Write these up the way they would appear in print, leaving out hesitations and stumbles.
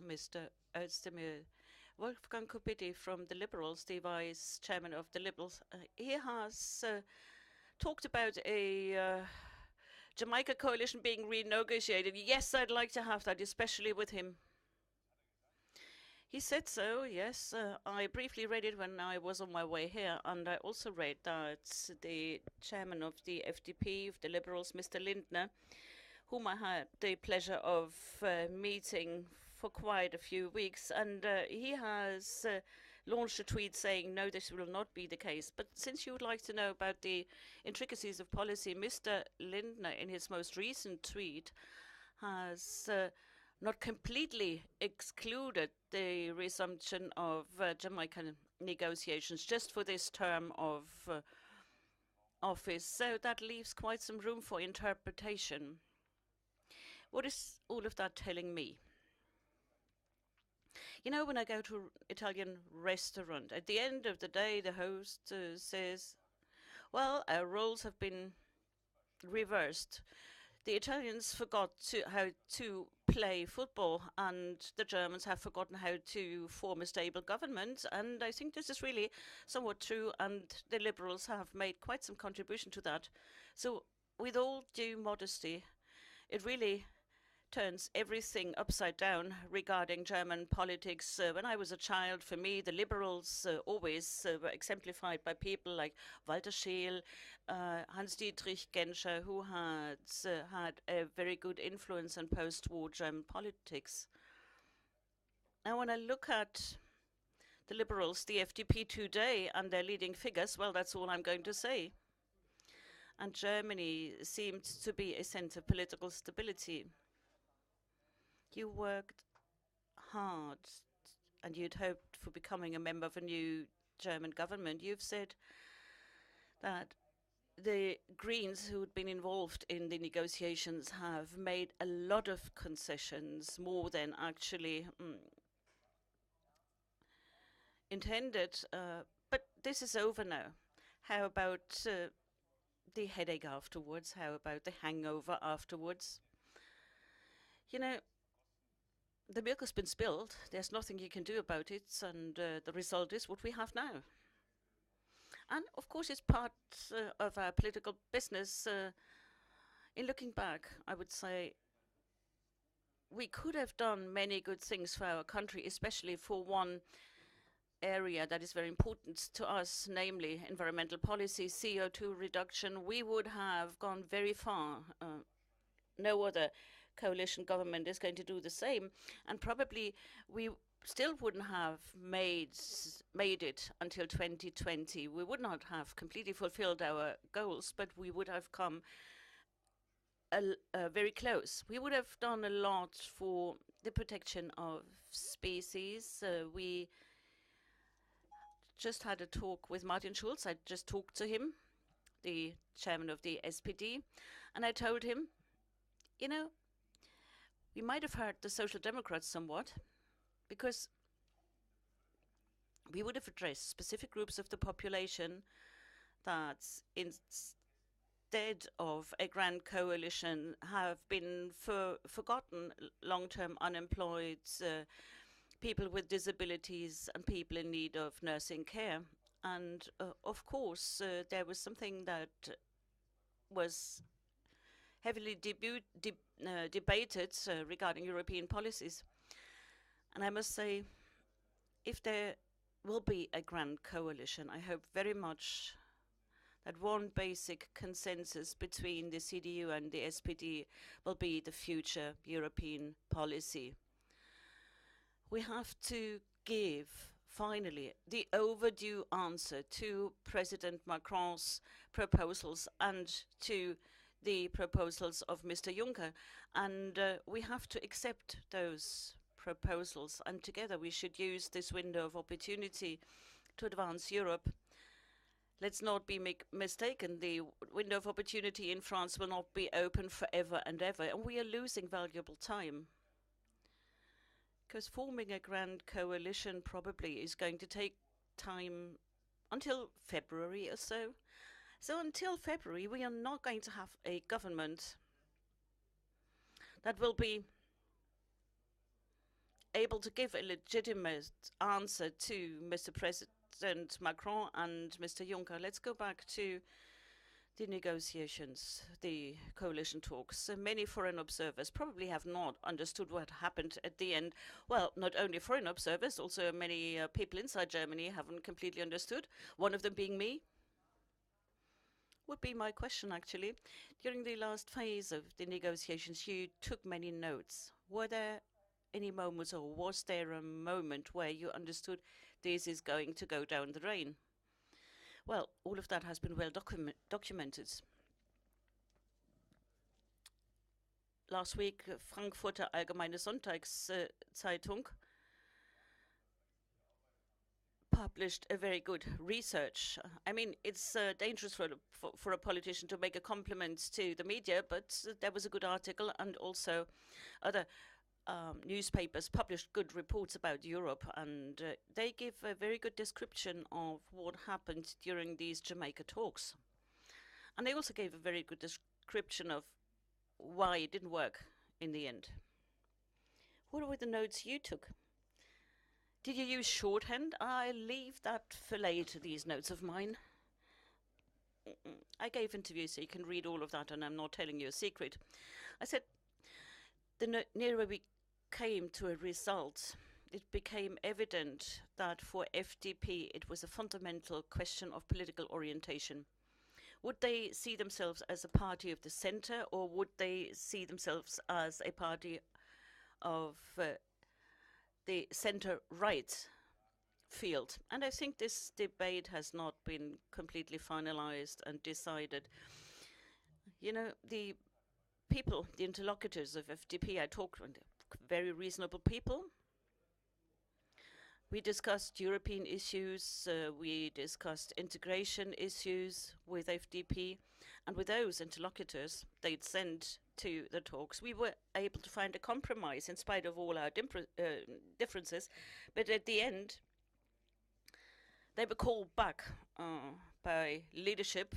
Mr. Özdemir. Wolfgang Kubicki from the Liberals, the vice chairman of the Liberals, he has talked about a Jamaica coalition being renegotiated. Yes, I'd like to have that, especially with him. He said so, yes. I briefly read it when I was on my way here, and I also read that the chairman of the FDP, of the Liberals, Mr. Lindner, whom I had the pleasure of meeting for quite a few weeks, and he has launched a tweet saying, no, this will not be the case. But since you would like to know about the intricacies of policy, Mr. Lindner, in his most recent tweet, has not completely excluded the resumption of Jamaican negotiations just for this term of office. So that leaves quite some room for interpretation. What is all of that telling me? You know, when I go to an Italian restaurant, at the end of the day, the host says, well, our roles have been reversed. The Italians forgot how to play football, and the Germans have forgotten how to form a stable government. And I think this is really somewhat true, and the Liberals have made quite some contribution to that. So, with all due modesty, it really turns everything upside down regarding German politics. When I was a child, for me, the Liberals always were exemplified by people like Walter Scheel, Hans-Dietrich Genscher, who had a very good influence on post-war German politics. Now, when I look at the Liberals, the FDP today, and their leading figures, well, that's all I'm going to say. And Germany seemed to be a centre of political stability. You worked hard and you'd hoped for becoming a member of a new German government. You've said that the Greens who'd been involved in the negotiations have made a lot of concessions, more than actually intended. But this is over now. How about the headache afterwards? How about the hangover afterwards? You know, the milk has been spilled. There's nothing you can do about it, and the result is what we have now. And of course, it's part of our political business. In looking back, I would say we could have done many good things for our country, especially for one area that is very important to us, namely environmental policy, CO2 reduction. We would have gone very far. No other coalition government is going to do the same, and probably we still wouldn't have made it until 2020. We would not have completely fulfilled our goals, but we would have come very close. We would have done a lot for the protection of species. We just had a talk with Martin Schulz. I just talked to him, the chairman of the SPD, and I told him, you know, we might have hurt the Social Democrats somewhat, because we would have addressed specific groups of the population that instead of a grand coalition have been forgotten: long-term unemployed, people with disabilities, and people in need of nursing care. And of course, there was something that was heavily debated regarding European policies. And I must say, if there will be a grand coalition, I hope very much that one basic consensus between the CDU and the SPD will be the future European policy. We have to give, finally, the overdue answer to President Macron's proposals and to the proposals of Mr. Juncker, and we have to accept those proposals, and together we should use this window of opportunity to advance Europe. Let's not be mistaken, the window of opportunity in France will not be open forever and ever, and we are losing valuable time. Because forming a grand coalition probably is going to take time until February or so. So until February, we are not going to have a government that will be able to give a legitimate answer to Mr. President Macron and Mr. Juncker. Let's go back to the negotiations, the coalition talks. Many foreign observers probably have not understood what happened at the end. Well, not only foreign observers, also many people inside Germany haven't completely understood, one of them being me. Would be my question, actually. During the last phase of the negotiations, you took many notes. Were there any moments, or was there a moment where you understood this is going to go down the drain? Well, all of that has been well documented. Last week, Frankfurter Allgemeine Sonntagszeitung published a very good research. I mean, it's dangerous for a politician to make a compliment to the media, but there was a good article, and also other newspapers published good reports about Europe, and they give a very good description of what happened during these Jamaica talks. And they also gave a very good description of why it didn't work in the end. What were the notes you took? Did you use shorthand? I leave that for later, these notes of mine. I gave interviews, so you can read all of that, and I'm not telling you a secret. I said, the nearer we came to a result, it became evident that for FDP it was a fundamental question of political orientation. Would they see themselves as a party of the center, or would they see themselves as a party of the center-right field? And I think this debate has not been completely finalized and decided. You know, the people, the interlocutors of FDP, I talked with very reasonable people. We discussed European issues, we discussed integration issues with FDP, and with those interlocutors they'd sent to the talks, we were able to find a compromise in spite of all our differences. But at the end, they were called back by leadership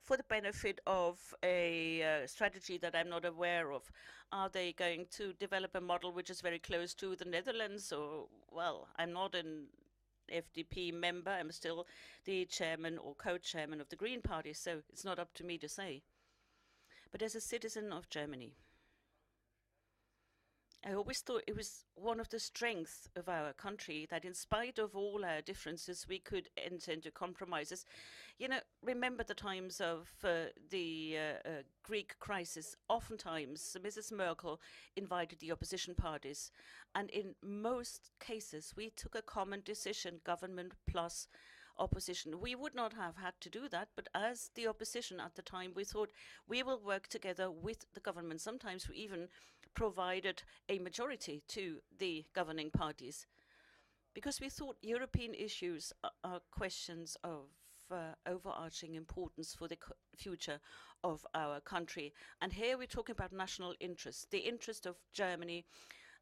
for the benefit of a strategy that I'm not aware of. Are they going to develop a model which is very close to the Netherlands? Or, well, I'm not an FDP member. I'm still the chairman or co-chairman of the Green Party, so it's not up to me to say. But as a citizen of Germany, I always thought it was one of the strengths of our country that in spite of all our differences, we could enter into compromises. You know, remember the times of the Greek crisis. Oftentimes, Mrs. Merkel invited the opposition parties, and in most cases, we took a common decision, government plus opposition. We would not have had to do that, but as the opposition at the time, we thought we will work together with the government. Sometimes we even provided a majority to the governing parties, because we thought European issues are questions of overarching importance for the future of our country. And here we're talking about national interest, the interest of Germany,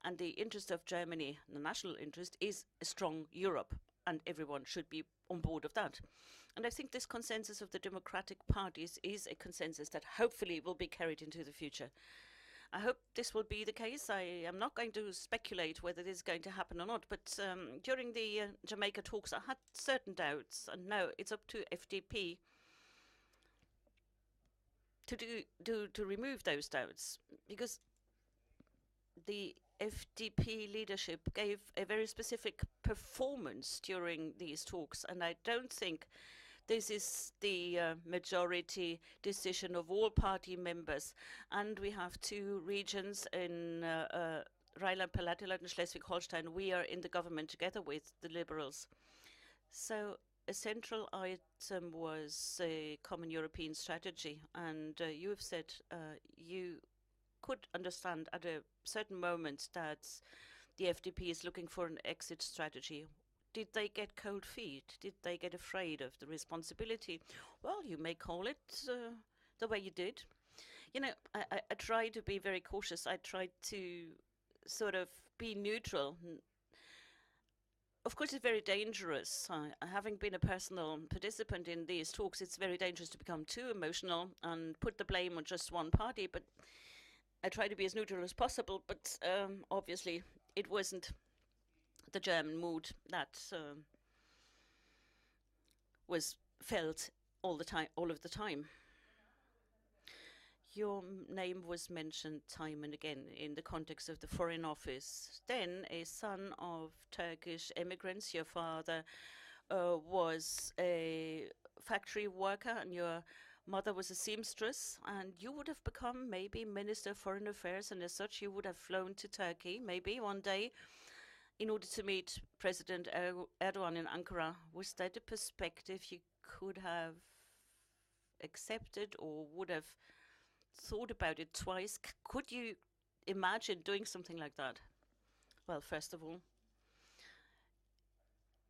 and the interest of Germany, the national interest, is a strong Europe, and everyone should be on board of that. And I think this consensus of the democratic parties is a consensus that hopefully will be carried into the future. I hope this will be the case. I am not going to speculate whether this is going to happen or not, but during the Jamaica talks I had certain doubts, and now it's up to FDP to remove those doubts, because the FDP leadership gave a very specific performance during these talks, and I don't think this is the majority decision of all party members. And we have two regions in Rhineland-Palatinate and Schleswig-Holstein. We are in the government together with the Liberals. So a central item was a common European strategy. And you have said you could understand at a certain moment that the FDP is looking for an exit strategy. Did they get cold feet? Did they get afraid of the responsibility? Well, you may call it the way you did. You know, I try to be very cautious. I tried to sort of be neutral. Of course, it's very dangerous. Having been a personal participant in these talks, it's very dangerous to become too emotional and put the blame on just one party. But I try to be as neutral as possible. But obviously, it wasn't the German mood that was felt all of the time. Your name was mentioned time and again in the context of the Foreign Office. Then, a son of Turkish immigrants, your father was a factory worker and your mother was a seamstress, and you would have become maybe Minister of Foreign Affairs, and as such, you would have flown to Turkey maybe one day in order to meet President Erdogan in Ankara. Was that a perspective you could have accepted or would have thought about it twice? Could you imagine doing something like that? Well, first of all,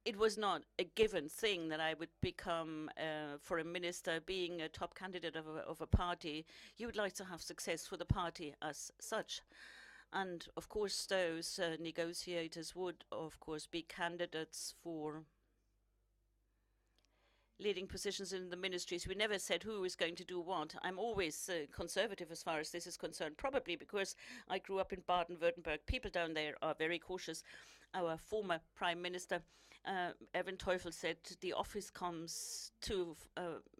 it was not a given thing that I would become foreign minister. Being a top candidate of a party, you would like to have success for the party as such. And of course, those negotiators would, of course, be candidates for leading positions in the ministries. We never said who is going to do what. I'm always conservative as far as this is concerned, probably because I grew up in Baden-Württemberg. People down there are very cautious. Our former Prime Minister, Erwin Teufel, said the office comes to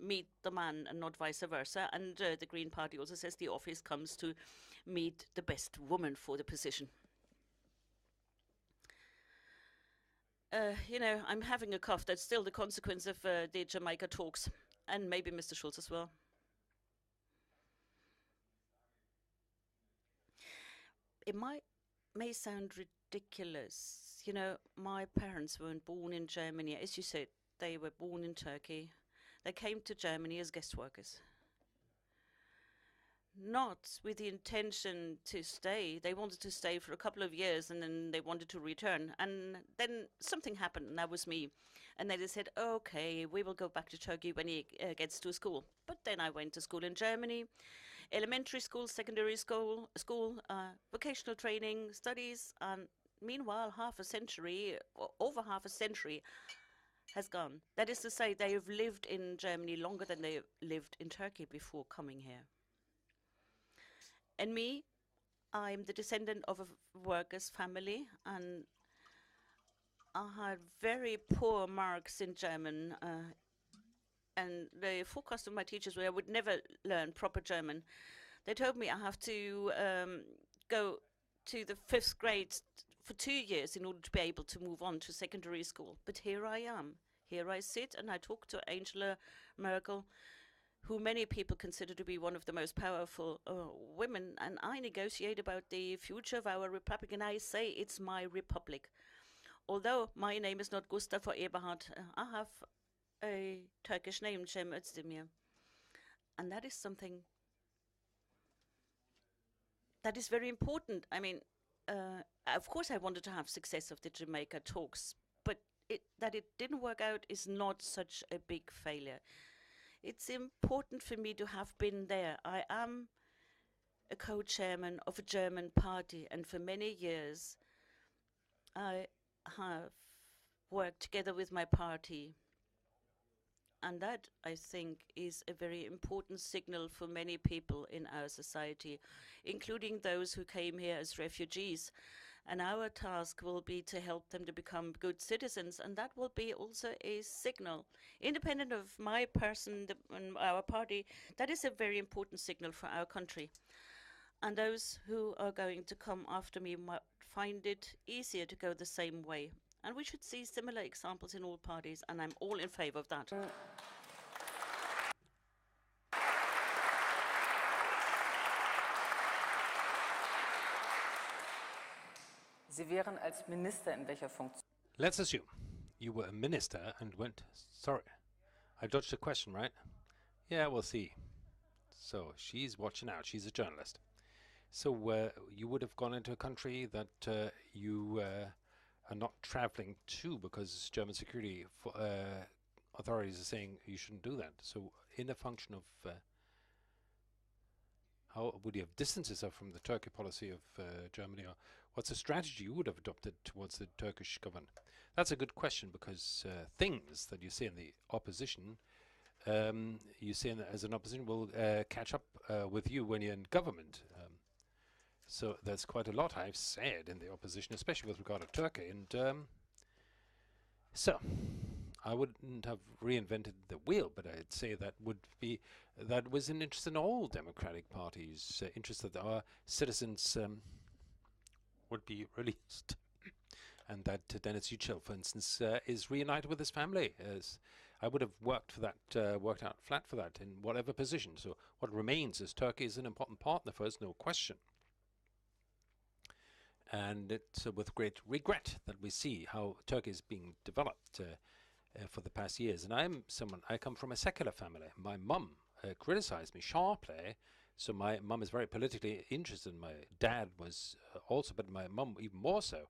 meet the man and not vice versa. And the Green Party also says the office comes to meet the best woman for the position. You know, I'm having a cough. That's still the consequence of the Jamaica talks, and maybe Mr. Schulz as well. It may sound ridiculous. You know, my parents weren't born in Germany. As you said, they were born in Turkey. They came to Germany as guest workers, not with the intention to stay. They wanted to stay for a couple of years and then they wanted to return. And then something happened, and that was me. And then they said, okay, we will go back to Turkey when he gets to school. But then I went to school in Germany, elementary school, secondary school, vocational training, studies. And meanwhile, over half a century has gone. That is to say, they have lived in Germany longer than they lived in Turkey before coming here. And me, I'm the descendant of a workers' family, and I had very poor marks in German. And the forecast of my teachers were I would never learn proper German. They told me I have to go to the 5th grade for 2 years in order to be able to move on to secondary school. But here I am. Here I sit and I talk to Angela Merkel, who many people consider to be one of the most powerful women, and I negotiate about the future of our republic, and I say it's my republic. Although my name is not Gustav or Eberhard, I have a Turkish name, Cem Özdemir, and that is something that is very important. I mean, of course I wanted to have success of the Jamaica talks, but that it didn't work out is not such a big failure. It's important for me to have been there. I am a co-chairman of a German party, and for many years I have worked together with my party. And that, I think, is a very important signal for many people in our society, including those who came here as refugees. And our task will be to help them to become good citizens, and that will be also a signal. Independent of my person and our party, that is a very important signal for our country. And those who are going to come after me might find it easier to go the same way. And we should see similar examples in all parties, and I'm all in favor of that. Sie wären als Minister in welcher Funktion? Let's assume you were a minister and went, sorry, I dodged a question, right? Yeah, we'll see. So she's watching out. She's a journalist. So you would have gone into a country that you are not traveling to because German security authorities are saying you shouldn't do that. So in a function of how would you have distanced yourself from the Turkey policy of Germany, or what's the strategy you would have adopted towards the Turkish government? That's a good question, because things that you see in the opposition, you see as an opposition will catch up with you when you're in government. So there's quite a lot I've said in the opposition, especially with regard to Turkey. And so I wouldn't have reinvented the wheel, but I'd say that was an interest in all democratic parties, interest that our citizens would be released, and that Dennis Yücel, for instance, is reunited with his family. As I would have worked out flat for that in whatever position. So what remains is Turkey is an important partner for us, no question. And it's with great regret that we see how Turkey is being developed for the past years. And I come from a secular family. My mum criticized me sharply. So my mum is very politically interested. My dad was also, but my mum even more so.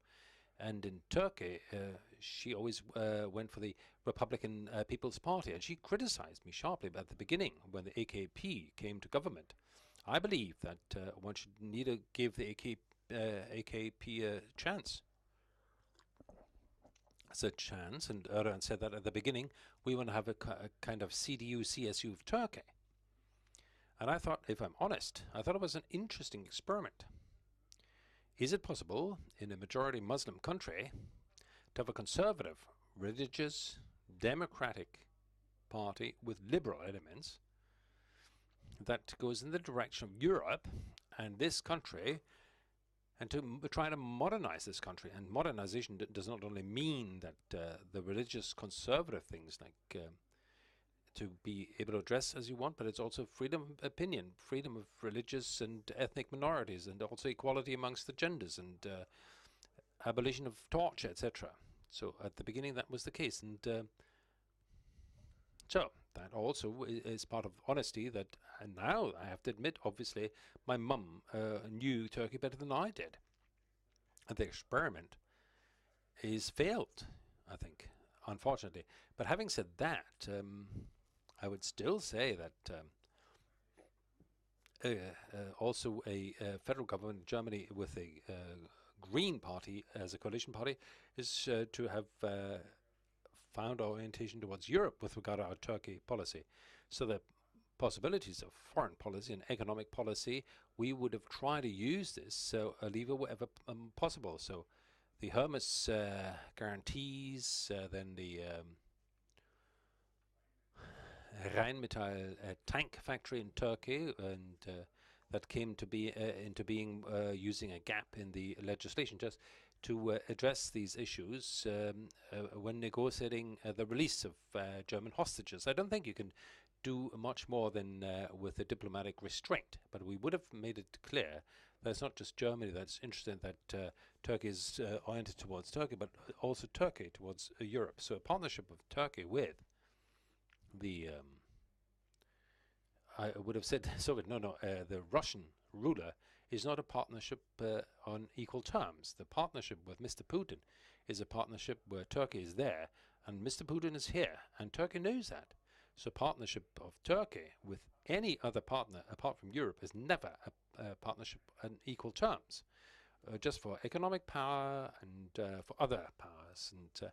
And in Turkey, she always went for the Republican People's Party. And she criticized me sharply at the beginning when the AKP came to government. I believe that one should neither give the AKP a chance. As a chance, and Erdogan said that at the beginning, we want to have a kind of CDU-CSU of Turkey. And I thought, if I'm honest, I thought it was an interesting experiment. Is it possible in a majority Muslim country to have a conservative, religious, democratic party with liberal elements that goes in the direction of Europe and this country, and to try to modernize this country? And modernization does not only mean that the religious conservative things like to be able to dress as you want, but it's also freedom of opinion, freedom of religious and ethnic minorities, and also equality amongst the genders, and abolition of torture, etc. So at the beginning that was the case, and so that also is part of honesty. That and now I have to admit, obviously, my mum knew Turkey better than I did, and the experiment is failed, I think, unfortunately. But having said that, I would still say that also a federal government in Germany with a Green Party as a coalition party is to have found orientation towards Europe with regard to our Turkey policy. So the possibilities of foreign policy and economic policy, we would have tried to use this lever wherever possible. So the Hermes guarantees, then the Rheinmetall tank factory in Turkey, and that came to be into being using a gap in the legislation just to address these issues when negotiating the release of German hostages. I don't think you can do much more than with a diplomatic restraint, but we would have made it clear that it's not just Germany that's interested, that Turkey is oriented towards Turkey, but also Turkey towards Europe. So a partnership of Turkey with the I would have said Soviet, the Russian ruler is not a partnership on equal terms. The partnership with Mr. Putin is a partnership where Turkey is there and Mr. Putin is here, and Turkey knows that. So partnership of Turkey with any other partner apart from Europe is never a partnership on equal terms, just for economic power and for other powers. And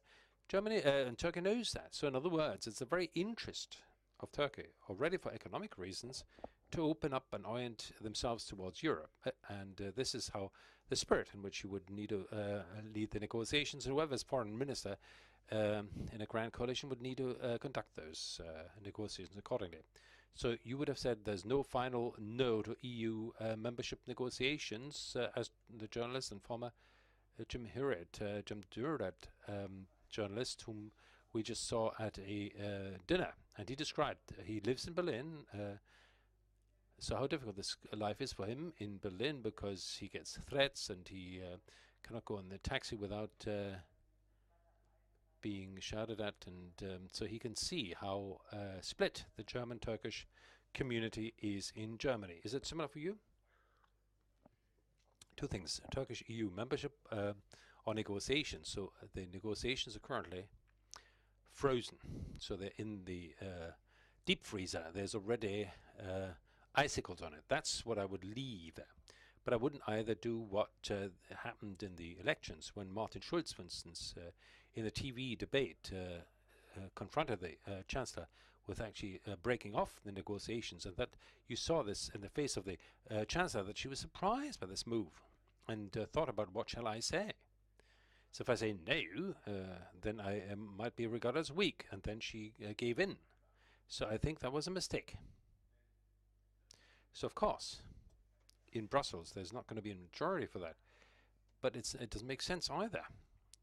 Germany and Turkey knows that. So in other words, it's the very interest of Turkey, already for economic reasons, to open up and orient themselves towards Europe. And this is how the spirit in which you would need to lead the negotiations. And whoever's foreign minister in a grand coalition would need to conduct those negotiations accordingly. So you would have said there's no final no to EU membership negotiations, as the journalist and former Cem Özdemir, journalist whom we just saw at a dinner, and he described, he lives in Berlin, so how difficult this life is for him in Berlin, because he gets threats and he cannot go in the taxi without being shouted at, and so he can see how split the German-Turkish community is in Germany. Is it similar for you? Two things: Turkish EU membership or negotiations. So the negotiations are currently frozen, so they're in the deep freezer. There's already icicles on it. That's what I would leave. But I wouldn't either do what happened in the elections when Martin Schulz, for instance, in the TV debate confronted the Chancellor with actually breaking off the negotiations, and that you saw this in the face of the Chancellor, that she was surprised by this move and thought about, what shall I say? So if I say no, then I might be regarded as weak, and then she gave in. So I think that was a mistake. So of course, in Brussels, there's not going to be a majority for that, but it doesn't make sense either.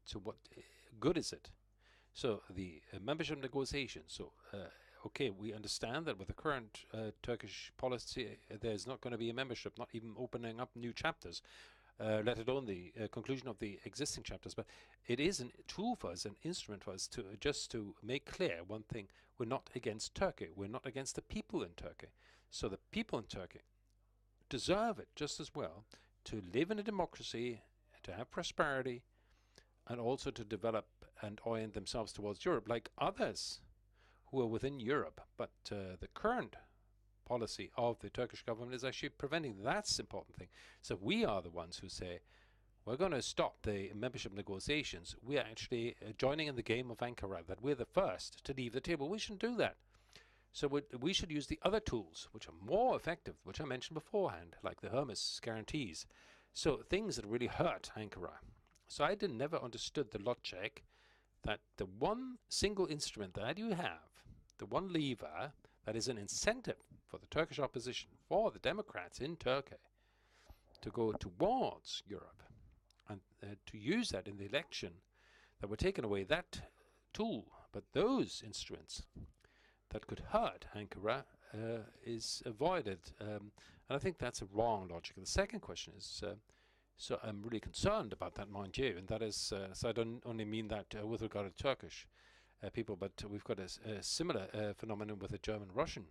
So what good is it? So the membership negotiations. So okay, we understand that with the current Turkish policy, there's not going to be a membership, not even opening up new chapters, let alone the conclusion of the existing chapters. But it is a tool for us, an instrument for us to just to make clear one thing: we're not against Turkey. We're not against the people in Turkey. So the people in Turkey deserve it just as well to live in a democracy, to have prosperity, and also to develop and orient themselves towards Europe like others who are within Europe. But the current policy of the Turkish government is actually preventing. That's the important thing. So we are the ones who say, we're going to stop the membership negotiations. We are actually joining in the game of Ankara, that we're the first to leave the table. We shouldn't do that. So we should use the other tools, which are more effective, which I mentioned beforehand, like the Hermes guarantees. So things that really hurt Ankara. So I never understood the logic that the one single instrument that you have, the one lever that is an incentive for the Turkish opposition, for the Democrats in Turkey, to go towards Europe and to use that in the election, that we're taking away that tool. But those instruments that could hurt Ankara is avoided. And I think that's a wrong logic. The second question is, so I'm really concerned about that, mind you, and that is, so I don't only mean that with regard to Turkish people, but we've got a similar phenomenon with the German-Russian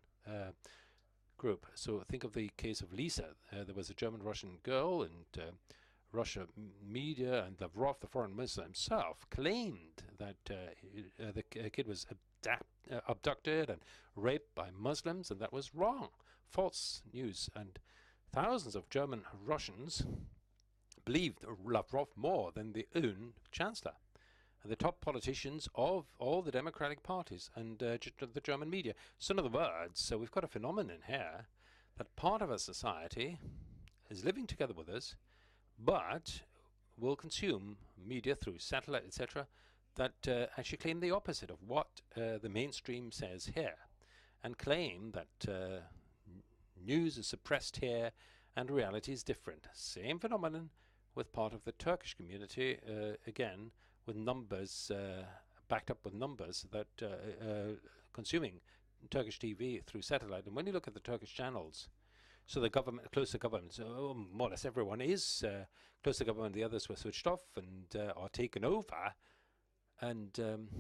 group. So think of the case of Lisa. There was a German-Russian girl, and Russia media and Lavrov, the foreign minister himself, claimed that the kid was abducted and raped by Muslims, and that was wrong. False news. And thousands of German Russians believed Lavrov more than the own chancellor. And the top politicians of all the democratic parties and the German media. So in other words, so we've got a phenomenon here that part of our society is living together with us, but will consume media through satellite, etc., that actually claim the opposite of what the mainstream says here, and claim that news is suppressed here and reality is different. Same phenomenon with part of the Turkish community, again, with numbers, backed up with numbers, that consuming Turkish TV through satellite. And when you look at the Turkish channels, so the government, close to government, so more or less everyone is close to government, the others were switched off and are taken over. And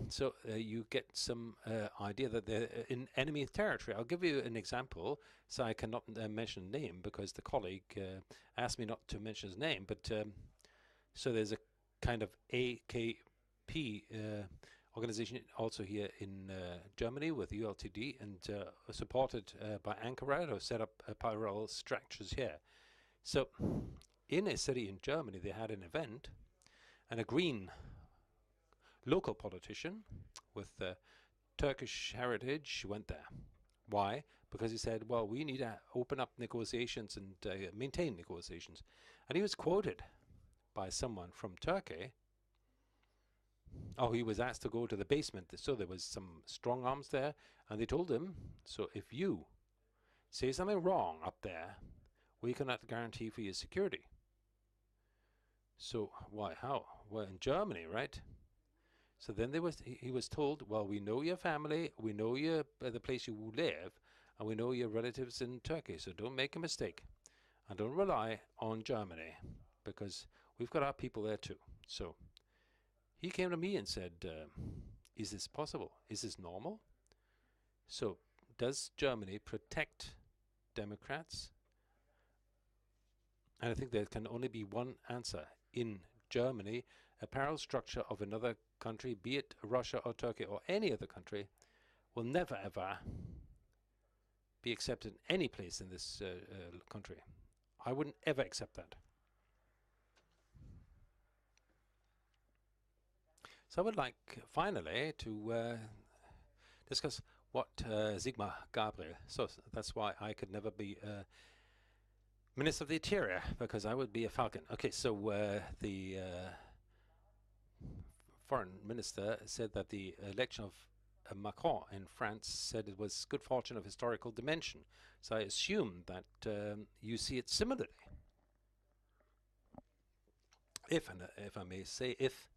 so you get some idea that they're in enemy territory. I'll give you an example. So I cannot mention a name because the colleague asked me not to mention his name. But so there's a kind of AKP organization also here in Germany with ULTD, and supported by Ankara, to set up parallel structures here. So in a city in Germany, they had an event, and a green local politician with Turkish heritage went there. Why? Because he said, well, we need to open up negotiations and maintain negotiations. And he was quoted by someone from Turkey. Oh, he was asked to go to the basement. So there was some strong arms there, and they told him, so if you say something wrong up there, we cannot guarantee for your security. So why? How? Well, in Germany, right? So then he was told, well, we know your family, we know the place you live, and we know your relatives in Turkey, so don't make a mistake. And don't rely on Germany, because we've got our people there too. So he came to me and said, is this possible? Is this normal? So does Germany protect Democrats? And I think there can only be one answer. In Germany, a parallel structure of another country, be it Russia or Turkey or any other country, will never ever be accepted in any place in this country. I wouldn't ever accept that. So I would like finally to discuss what Sigmar Gabriel. So that's why I could never be Minister of the Interior, because I would be a falcon. Okay, so the foreign minister said that the election of Macron in France said it was good fortune of historical dimension. So I assume that you see it similarly. If I may say, if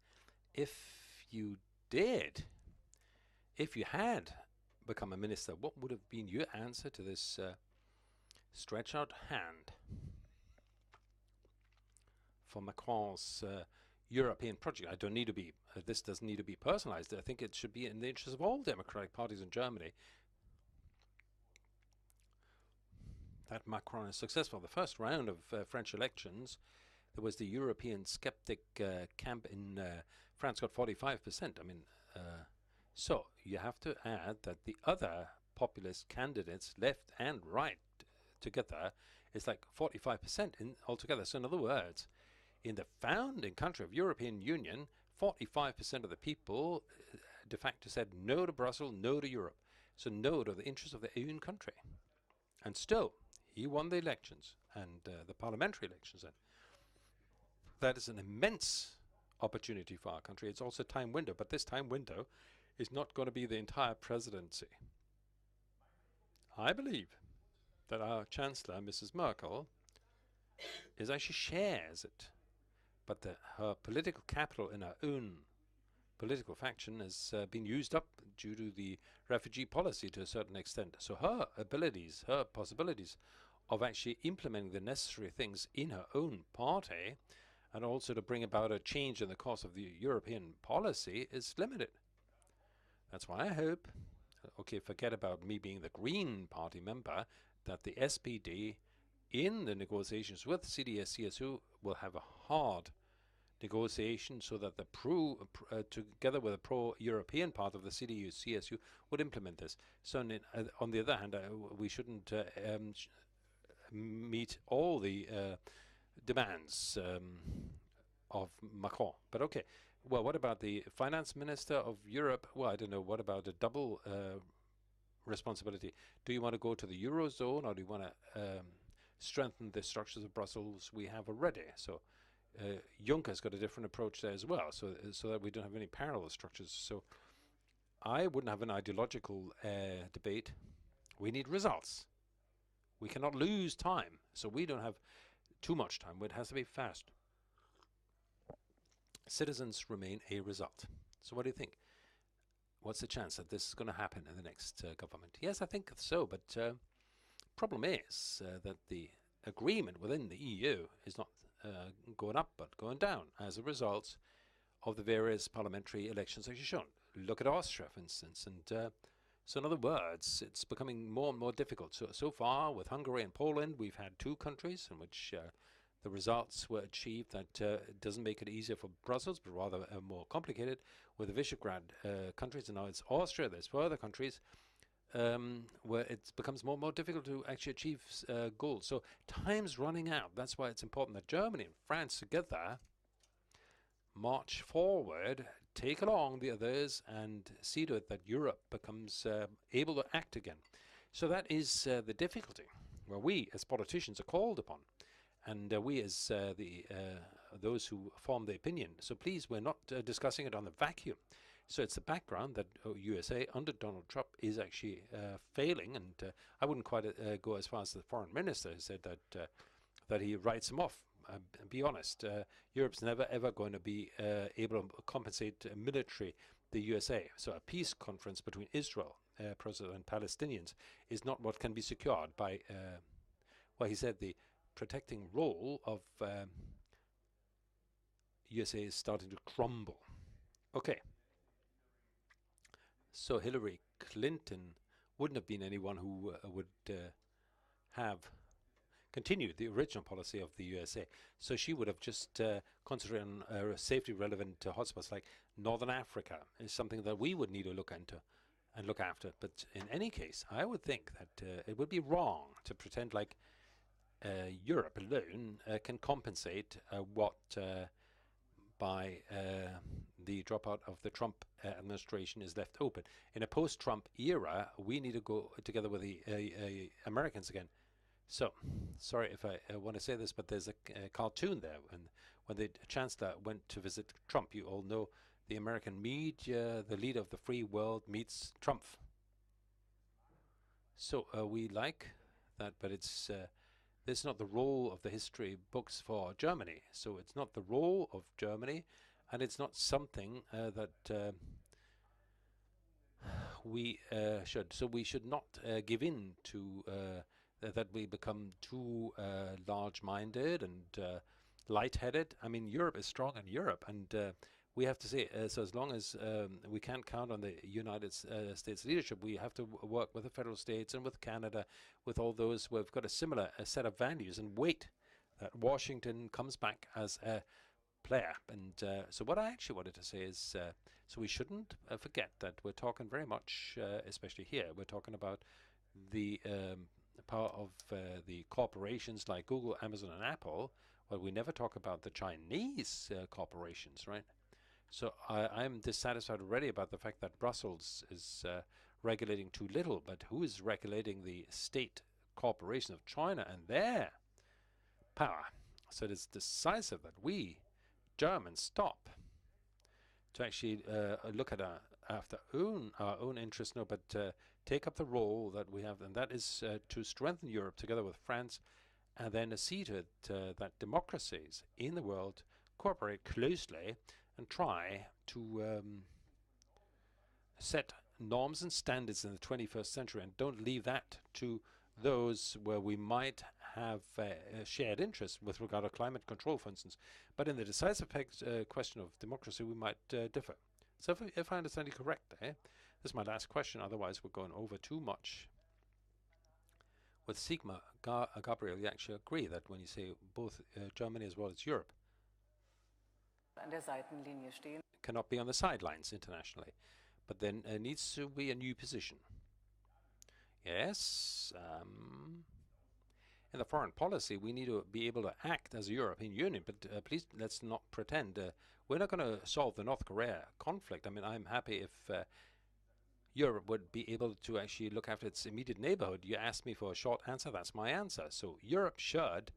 you did, if you had become a minister, what would have been your answer to this stretch out hand for Macron's European project? I don't need to be, this doesn't need to be personalized. I think it should be in the interest of all democratic parties in Germany that Macron is successful. The first round of French elections, there was the European skeptic camp in France got 45%. I mean, so you have to add that the other populist candidates, left and right together, is like 45% in altogether. So in other words, in the founding country of European Union, 45% of the people de facto said no to Brussels, no to Europe. So no to the interests of their own country. And still, he won the elections, and the parliamentary elections. And that is an immense opportunity for our country. It's also a time window, but this time window is not going to be the entire presidency. I believe that our Chancellor, Mrs. Merkel, is actually shares it, but her political capital in her own political faction has been used up due to the refugee policy to a certain extent. So her abilities, her possibilities of actually implementing the necessary things in her own party and also to bring about a change in the course of the European policy is limited. That's why I hope, okay, forget about me being the Green Party member, that the SPD in the negotiations with CDS-CSU will have a hard negotiation so that the together with the pro-European part of the CDU-CSU would implement this. So on the other hand, we shouldn't meet all the demands of Macron. But okay, well, what about the finance minister of Europe? Well, I don't know. What about a double responsibility? Do you want to go to the Eurozone, or do you want to strengthen the structures of Brussels we have already? So Juncker's got a different approach there as well, so that we don't have any parallel structures. So I wouldn't have an ideological debate. We need results. We cannot lose time, so we don't have too much time. It has to be fast. Citizens remain a result. So what do you think? What's the chance that this is going to happen in the next government? Yes, I think so, but problem is that the agreement within the EU is not going up but going down as a result of the various parliamentary elections as you've shown. Look at Austria, for instance, and so in other words, it's becoming more and more difficult. So far, with Hungary and Poland, we've had two countries in which the results were achieved that doesn't make it easier for Brussels, but rather more complicated. With the Visegrad countries, and now it's Austria, there's further countries where it becomes more and more difficult to actually achieve goals. So time's running out. That's why it's important that Germany and France together march forward, take along the others, and see to it that Europe becomes able to act again. So that is the difficulty, where we as politicians are called upon, and we as those who form the opinion. So please, we're not discussing it on the vacuum. So it's the background that USA under Donald Trump is actually failing, and I wouldn't quite go as far as the foreign minister said that he writes him off. Be honest, Europe's never ever going to be able to compensate military the USA. So a peace conference between Israel and Palestinians is not what can be secured by, well, he said the protecting role of USA is starting to crumble. Okay. So Hillary Clinton wouldn't have been anyone who would have continued the original policy of the USA. So she would have just concentrated on safety relevant hotspots like Northern Africa is something that we would need to look into and look after. But in any case, I would think that it would be wrong to pretend like Europe alone can compensate what by the dropout of the Trump administration is left open. In a post-Trump era, we need to go together with the Americans again. So, sorry if I want to say this, but there's a cartoon there. When the Chancellor went to visit Trump, you all know the American media, the leader of the free world meets Trump. So we like that, but it's this is not the role of the history books for Germany. So it's not the role of Germany, and it's not something that we should. So we should not give in to that we become too large-minded and light-headed. I mean, Europe is strong in Europe, and we have to say, so as long as we can't count on the United States leadership, we have to work with the federal states and with Canada, with all those who have got a similar set of values, and wait that Washington comes back as a player. And so what I actually wanted to say is, so we shouldn't forget that we're talking very much, especially here, we're talking about the power of the corporations like Google, Amazon, and Apple. Well, we never talk about the Chinese corporations, right? So I'm dissatisfied already about the fact that Brussels is regulating too little, but who is regulating the state corporation of China and their power? So it is decisive that we Germans stop to actually look at our own interests, no, but take up the role that we have, and that is to strengthen Europe together with France, and then see to it that democracies in the world cooperate closely and try to set norms and standards in the 21st century, and don't leave that to those where we might have shared interests with regard to climate control, for instance. But in the decisive question of democracy, we might differ. So if I understand you correctly, this is my last question, otherwise we're going over too much. With Sigmar Gabriel, you actually agree that when you say both Germany as well as Europe An der Seitenlinie stehen. cannot be on the sidelines internationally, but then needs to be a new position. Yes, in the foreign policy, we need to be able to act as a European Union, but please let's not pretend we're not going to solve the North Korea conflict. I mean, I'm happy if Europe would be able to actually look after its immediate neighborhood. You asked me for a short answer, that's my answer. So Europe should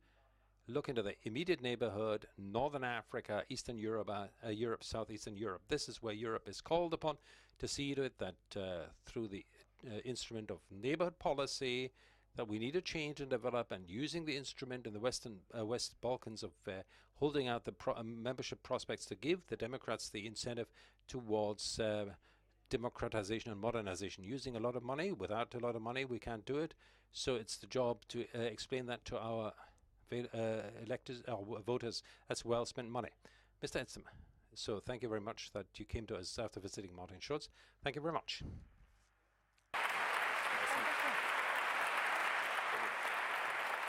look into the immediate neighborhood, Northern Africa, Eastern Europe, Europe, Southeastern Europe. This is where Europe is called upon to see to it that through the instrument of neighborhood policy, that we need to change and develop, and using the instrument in the West Balkans of holding out the membership prospects to give the Democrats the incentive towards democratization and modernization. Using a lot of money, without a lot of money we can't do it. So it's the job to explain that to our electors, our voters, as well spent money. Mr. Özdemir, so thank you very much that you came to us after visiting Martin Schulz. Thank you very much.